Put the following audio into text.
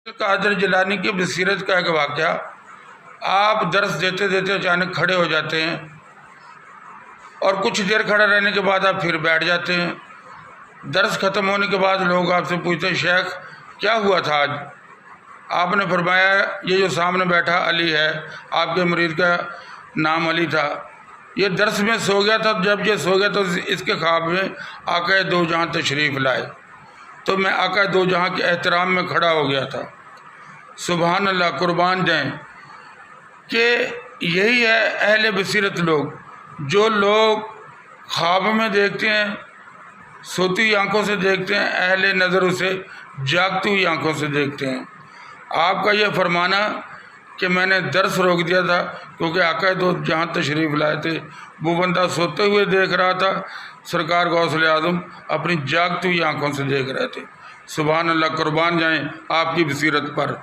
قادر جیلانی کی بصیرت کا ایک واقعہ، آپ درس دیتے دیتے اچانک کھڑے ہو جاتے ہیں اور کچھ دیر کھڑے رہنے کے بعد آپ پھر بیٹھ جاتے ہیں۔ درس ختم ہونے کے بعد لوگ آپ سے پوچھتے ہیں شیخ کیا ہوا تھا آج؟ آپ نے فرمایا یہ جو سامنے بیٹھا علی ہے، آپ کے مرید کا نام علی تھا، یہ درس میں سو گیا تھا، جب یہ سو گیا تو اس کے خواب میں آقا دو جہاں تشریف لائے، تو میں آقا دو جہاں کے احترام میں کھڑا ہو گیا تھا۔ سبحان اللہ، قربان جائیں کہ یہی ہے اہل بصیرت لوگ، جو لوگ خواب میں دیکھتے ہیں، سوتی آنکھوں سے دیکھتے ہیں، اہل نظر اسے جاگتی ہوئی آنکھوں سے دیکھتے ہیں۔ آپ کا یہ فرمانا کہ میں نے درس روک دیا تھا کیونکہ آقا دو جہاں تشریف لائے تھے، وہ بندہ سوتے ہوئے دیکھ رہا تھا، سرکار غوث اعظم اپنی جاگتی ہوئی آنکھوں سے دیکھ رہے تھے۔ سبحان اللہ، قربان جائیں آپ کی بصیرت پر۔